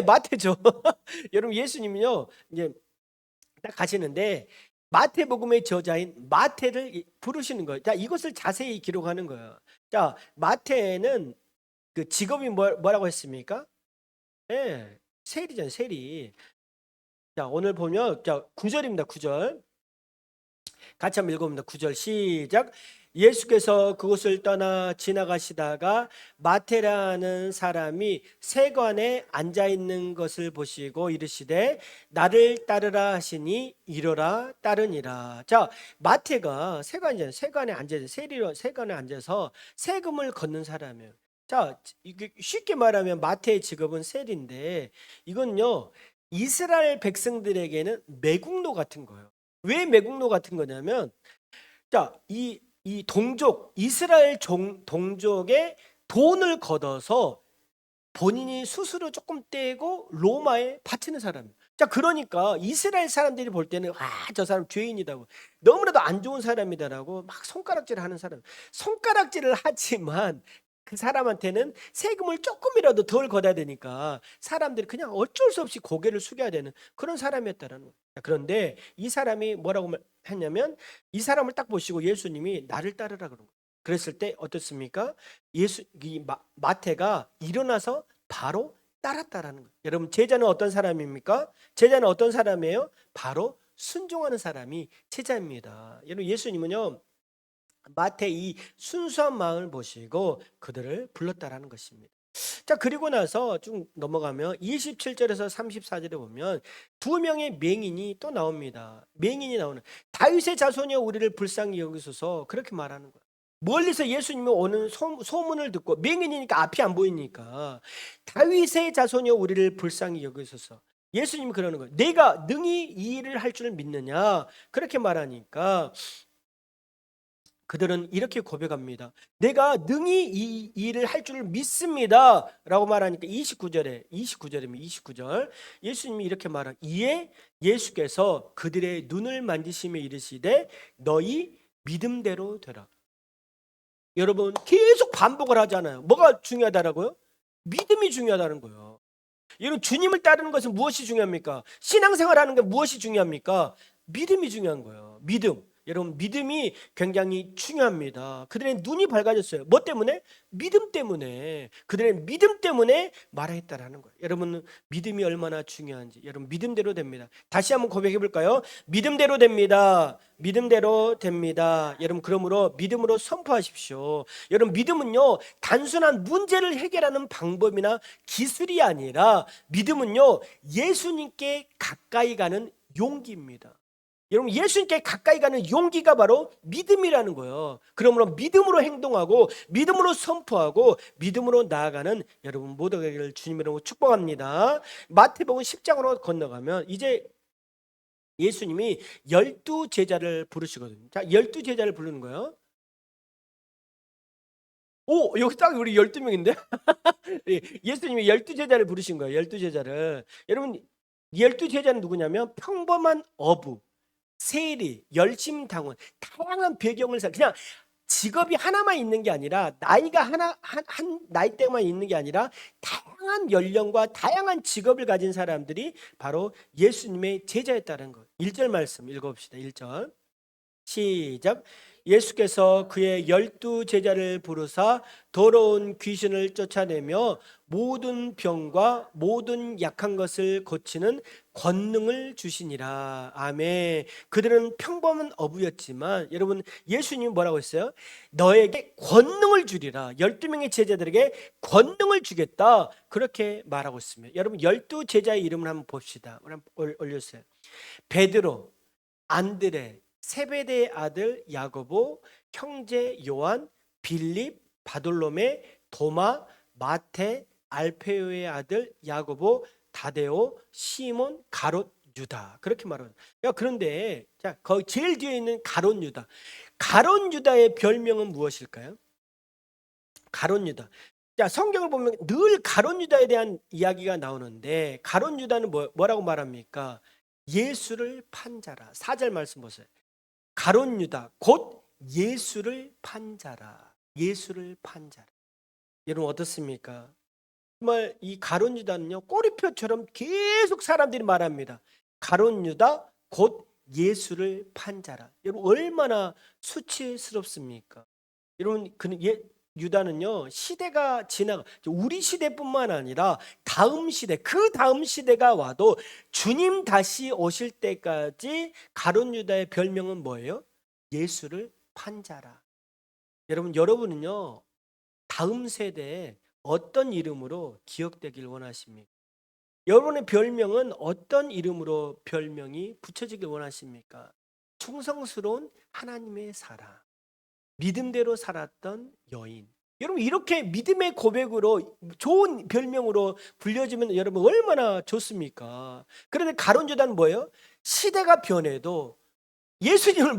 S1: 마태죠. 여러분, 예수님은요 이제 딱 가시는데 마태복음의 저자인 마태를 부르시는 거예요. 자, 이것을 자세히 기록하는 거예요. 자, 마태는 그 직업이 뭐라고 했습니까? 세리잖아요, 세리. 자, 오늘 보면 자, 9절입니다. 9절. 같이 한번 읽어봅니다. 9절 시작. 예수께서 그곳을 떠나 지나가시다가 마태라는 사람이 세관에 앉아 있는 것을 보시고 이르시되 나를 따르라 하시니 이르라 따르니라. 자, 마태가 세관에 앉아서 세관에 앉아서 세금을 걷는 사람이에요. 자, 이게 쉽게 말하면 마태의 직업은 세리인데, 이건요 이스라엘 백성들에게는 매국노 같은 거예요. 왜 매국노 같은 거냐면, 자, 이 동족, 이스라엘 동족의 돈을 걷어서 본인이 스스로 조금 떼고 로마에 바치는 사람이에요. 자, 그러니까 이스라엘 사람들이 볼 때는 저 사람 죄인이다고, 너무나도 안 좋은 사람이다라고 막 손가락질을 하는 사람. 손가락질을 하지만 그 사람한테는 세금을 조금이라도 덜 걷어야 되니까 사람들이 그냥 어쩔 수 없이 고개를 숙여야 되는 그런 사람이었다라는 거예요. 그런데 이 사람이 뭐라고 했냐면, 이 사람을 딱 보시고 예수님이 나를 따르라 그런 거예요. 그랬을 때 어떻습니까? 마태가 일어나서 바로 따랐다라는 거예요. 여러분, 제자는 어떤 사람입니까? 제자는 어떤 사람이에요? 바로 순종하는 사람이 제자입니다. 여러분, 예수님은요 마태 이 순수한 마음을 보시고 그들을 불렀다라는 것입니다. 자, 그리고 나서 쭉 넘어가면 27절에서 34절에 보면 두 명의 맹인이 또 나옵니다. 맹인이 나오는, 다윗의 자손이여 우리를 불쌍히 여기소서, 그렇게 말하는 거예요. 멀리서 예수님이 오는 소문을 듣고, 맹인이니까 앞이 안 보이니까 다윗의 자손이여 우리를 불쌍히 여기소서. 예수님이 그러는 거예요. 내가 능히 이 일을 할 줄 믿느냐, 그렇게 말하니까 그들은 이렇게 고백합니다. 내가 능히 이 일을 할 줄 믿습니다 라고 말하니까 29절 예수님이 이렇게 말한, 이에 예수께서 그들의 눈을 만지시며 이르시되 너희 믿음대로 되라. 여러분, 계속 반복을 하잖아요. 뭐가 중요하다라고요? 믿음이 중요하다는 거예요. 여러분, 주님을 따르는 것은 무엇이 중요합니까? 신앙생활하는 게 무엇이 중요합니까? 믿음이 중요한 거예요. 믿음. 여러분 믿음이 굉장히 중요합니다. 그들의 눈이 밝아졌어요. 뭐 때문에? 믿음 때문에. 그들의 믿음 때문에 말했다라는 거예요. 여러분 믿음이 얼마나 중요한지 여러분 믿음대로 됩니다. 다시 한번 고백해 볼까요? 믿음대로 됩니다. 믿음대로 됩니다. 여러분 그러므로 믿음으로 선포하십시오. 여러분 믿음은요 단순한 문제를 해결하는 방법이나 기술이 아니라 믿음은요 예수님께 가까이 가는 용기입니다. 여러분 예수님께 가까이 가는 용기가 바로 믿음이라는 거예요. 그러므로 믿음으로 행동하고 믿음으로 선포하고 믿음으로 나아가는 여러분 모두를 주님으로 축복합니다. 마태복음 10장으로 건너가면 이제 예수님이 12제자를 부르시거든요. 자, 12제자를 부르는 거예요. 오, 여기 딱 우리 12명인데? 예수님이 12제자를 부르신 거예요. 12제자를. 여러분 12제자는 누구냐면 평범한 어부, 세리, 열심당원, 다양한 배경을 그냥 직업이 하나만 있는 게 아니라 나이가 한 나이대만 있는 게 아니라 다양한 연령과 다양한 직업을 가진 사람들이 바로 예수님의 제자였다는 것. 1절 말씀 읽어봅시다. 1절 시작. 예수께서 그의 12제자를 부르사 더러운 귀신을 쫓아내며 모든 병과 모든 약한 것을 고치는 권능을 주시니라. 아멘. 그들은 평범한 어부였지만 여러분 예수님이 뭐라고 했어요? 너에게 권능을 주리라. 12명의 제자들에게 권능을 주겠다. 그렇게 말하고 있습니다. 여러분 12제자의 이름을 한번 봅시다. 한번 올려주세요. 베드로, 안드레, 세베대의 아들 야고보, 형제 요한, 빌립, 바돌로메, 도마, 마태, 알페오의 아들 야고보, 다데오, 시몬, 가롯, 유다. 그렇게 말합니다. 야, 그런데 자, 거기 제일 뒤에 있는 가롯 유다. 가롯 유다의 별명은 무엇일까요? 가롯 유다. 자, 성경을 보면 늘 가롯 유다에 대한 이야기가 나오는데 가롯 유다는 뭐라고 말합니까? 예수를 판 자라. 4절 말씀 보세요. 가롯 유다 곧 예수를 판 자라. 예수를 판 자라. 여러분 어떻습니까? 정말 이 가롯 유다는요 꼬리표처럼 계속 사람들이 말합니다. 가롯 유다 곧 예수를 판 자라. 여러분 얼마나 수치스럽습니까? 여러분 유다는요 시대가 지나가 우리 시대뿐만 아니라 다음 시대 그 다음 시대가 와도 주님 다시 오실 때까지 가룟 유다의 별명은 뭐예요? 예수를 판 자라. 여러분은요 다음 세대에 어떤 이름으로 기억되길 원하십니까? 여러분의 별명은 어떤 이름으로 별명이 붙여지길 원하십니까? 충성스러운 하나님의 사람, 믿음대로 살았던 여인. 여러분 이렇게 믿음의 고백으로 좋은 별명으로 불려지면 여러분 얼마나 좋습니까? 그런데 가룟 유다는 뭐예요? 시대가 변해도 예수님을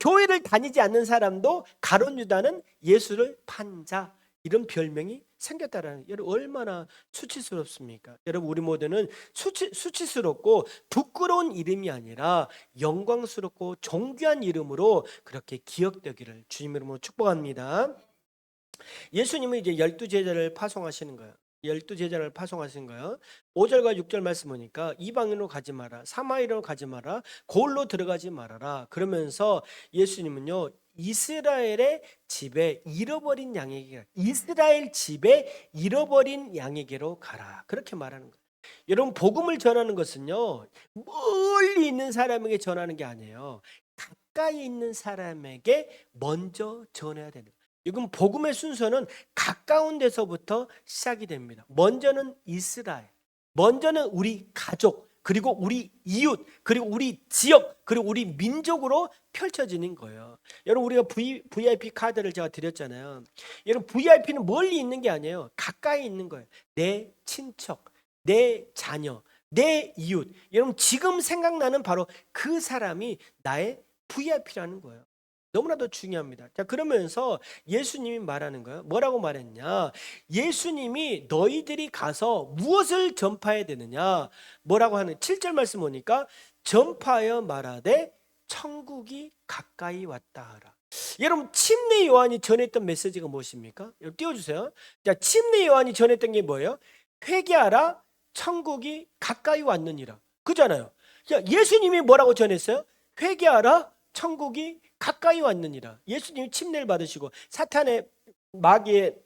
S1: 교회를 다니지 않는 사람도 가룟 유다는 예수를 판 자 이런 별명이 생겼다라는 여러분 얼마나 수치스럽습니까? 여러분 우리 모두는 수치스럽고 부끄러운 이름이 아니라 영광스럽고 존귀한 이름으로 그렇게 기억되기를 주님 이름으로 축복합니다. 예수님은 이제 12제자를 파송하시는 거예요. 12제자를 파송하신 거예요. 5절과 6절 말씀 보니까 이방인으로 가지 마라. 사마리아로 가지 마라. 고을로 들어가지 말아라. 그러면서 예수님은요. 이스라엘 집에 잃어버린 양에게로 가라. 그렇게 말하는 거예요. 여러분 복음을 전하는 것은요. 멀리 있는 사람에게 전하는 게 아니에요. 가까이 있는 사람에게 먼저 전해야 되는 거예요. 이건 복음의 순서는 가까운 데서부터 시작이 됩니다. 먼저는 이스라엘, 먼저는 우리 가족, 그리고 우리 이웃, 그리고 우리 지역, 그리고 우리 민족으로 펼쳐지는 거예요. 여러분 우리가 VIP 카드를 제가 드렸잖아요. 여러분 VIP는 멀리 있는 게 아니에요. 가까이 있는 거예요. 내 친척, 내 자녀, 내 이웃. 여러분 지금 생각나는 바로 그 사람이 나의 VIP라는 거예요. 너무나도 중요합니다. 자, 그러면서 예수님이 말하는 거예요. 뭐라고 말했냐? 예수님이 너희들이 가서 무엇을 전파해야 되느냐? 뭐라고 하는 7절 말씀 보니까 전파하여 말하되 천국이 가까이 왔다 하라. 여러분 침례 요한이 전했던 메시지가 무엇입니까? 여러분 띄워주세요. 자, 침례 요한이 전했던 게 뭐예요? 회개하라 천국이 가까이 왔느니라. 그잖아요. 자, 예수님이 뭐라고 전했어요? 회개하라 천국이 가까이 왔느니라. 예수님이 침례를 받으시고 사탄의 마귀의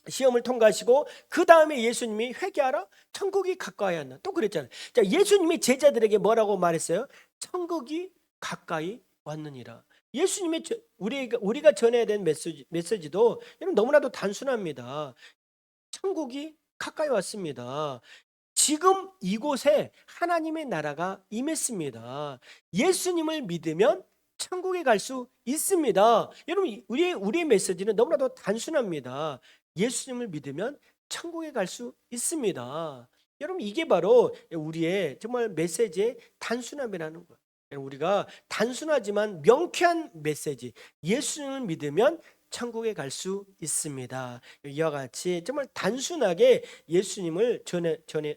S1: 시험을 통과하시고 그 다음에 예수님이 회개하라, 천국이 가까이 왔나. 또 그랬잖아요. 자, 예수님이 제자들에게 뭐라고 말했어요? 천국이 가까이 왔느니라. 예수님이 우리가 전해야 되는 메시지도 여러분 너무나도 단순합니다. 천국이 가까이 왔습니다. 지금 이곳에 하나님의 나라가 임했습니다. 예수님을 믿으면 천국에 갈 수 있습니다. 여러분, 우리의 메시지는 너무나도 단순합니다. 예수님을 믿으면 천국에 갈 수 있습니다. 여러분, 이게 바로 우리의 정말 메시지의 단순함이라는 거예요. 우리가 단순하지만 명쾌한 메시지, 예수님을 믿으면 천국에 갈 수 있습니다. 이와 같이 정말 단순하게 예수님을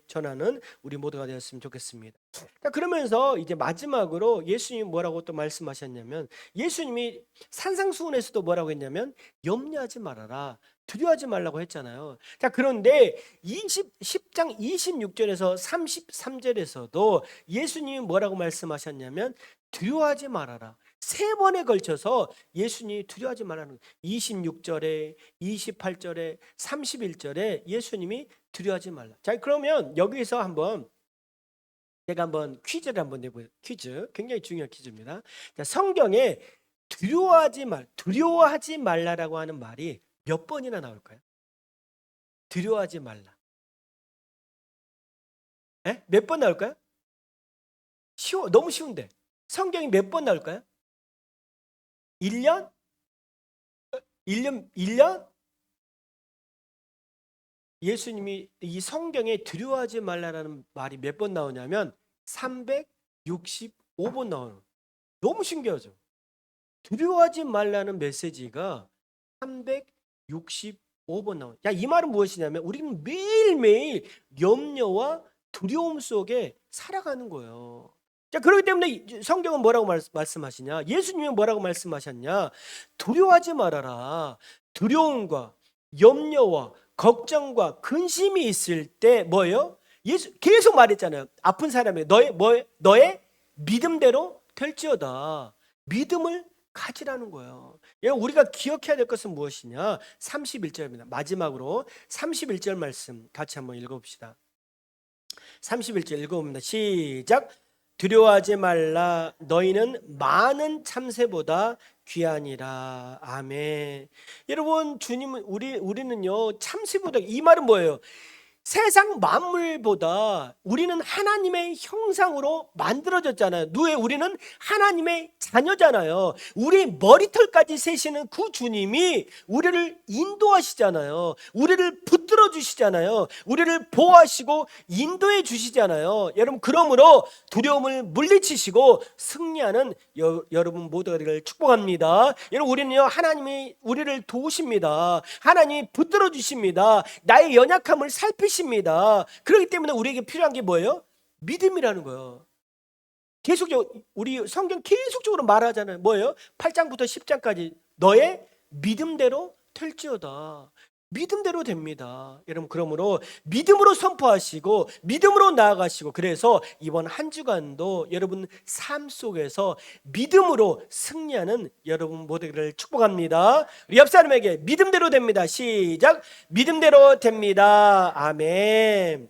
S1: 전하는 우리 모두가 되었으면 좋겠습니다. 자, 그러면서 이제 마지막으로 예수님이 뭐라고 또 말씀하셨냐면, 예수님이 산상수훈에서도 뭐라고 했냐면 염려하지 말아라, 두려워하지 말라고 했잖아요. 자, 그런데 10장 26절에서 33절에서도 예수님이 뭐라고 말씀하셨냐면 두려워하지 말아라. 세 번에 걸쳐서 예수님이 두려워하지 말라는, 26절에 28절에 31절에 예수님이 두려워하지 말라. 자, 그러면 여기서 제가 한번 퀴즈를 한번 내보세요. 퀴즈, 굉장히 중요한 퀴즈입니다. 자, 성경에 두려워하지 말라라고 하는 말이 몇 번이나 나올까요? 두려워하지 말라. 몇 번 나올까요? 너무 쉬운데. 성경이 몇 번 나올까요? 1년? 1년? 예수님이 이 성경에 두려워하지 말라라는 말이 몇 번 나오냐면 365번 나오는. 너무 신기하죠? 두려워하지 말라는 메시지가 365번 나오는. 야, 이 말은 무엇이냐면 우리는 매일매일 염려와 두려움 속에 살아가는 거예요. 자, 그렇기 때문에 성경은 뭐라고 말씀하시냐? 예수님은 뭐라고 말씀하셨냐? 두려워하지 말아라. 두려움과 염려와 걱정과 근심이 있을 때 뭐예요? 예수 계속 말했잖아요. 아픈 사람에 너의 믿음대로 될지어다. 믿음을 가지라는 거예요. 우리가 기억해야 될 것은 무엇이냐? 31절입니다. 마지막으로 31절 말씀 같이 한번 읽어봅시다. 31절 읽어봅니다. 시작. 두려워하지 말라. 너희는 많은 참새보다 귀하니라. 아멘. 여러분, 주님은 우리는요 참새보다, 이 말은 뭐예요? 세상 만물보다 우리는 하나님의 형상으로 만들어졌잖아요. 우리는 하나님의 자녀잖아요. 우리 머리털까지 세시는 그 주님이 우리를 인도하시잖아요. 우리를 붙들어 주시잖아요. 우리를 보호하시고 인도해 주시잖아요. 여러분, 그러므로 두려움을 물리치시고 승리하는 여러분 모두가 되기를 축복합니다. 여러분, 우리는요 하나님이 우리를 도우십니다. 하나님이 붙들어 주십니다. 나의 연약함을 살피십니다. 그렇기 때문에 우리에게 필요한 게 뭐예요? 믿음이라는 거예요. 계속적으로 우리 성경 계속적으로 말하잖아요. 뭐예요? 8장부터 10장까지 너의 믿음대로 될지어다. 믿음대로 됩니다. 여러분, 그러므로 믿음으로 선포하시고 믿음으로 나아가시고, 그래서 이번 한 주간도 여러분 삶 속에서 믿음으로 승리하는 여러분 모두를 축복합니다. 우리 옆 사람에게 믿음대로 됩니다. 시작. 믿음대로 됩니다. 아멘.